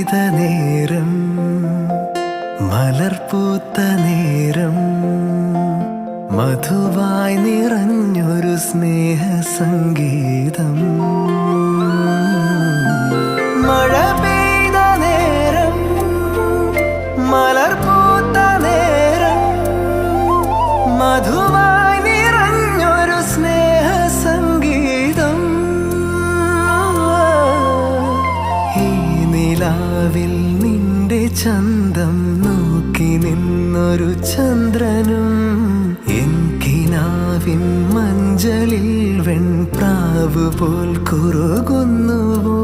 പെയ്ത നേരം മലർപൂത്ത നേരം മധുവായി നിറഞ്ഞൊരു സ്നേഹ സംഗീതം മഴ പെയ്ത നേരം മലർപൂത്ത നേരം മധുവായി നിറഞ്ഞൊരു സ്നേഹ സംഗീതം ഈ നിലാവിൽ നിന്റെ ചന്തം നോക്കി നിന്നൊരു ചന്ദ്രനും കിനാവിൻ മഞ്ചലിൽ വെൺപ്രാവ് പോൽ കുറുകുന്നുവോ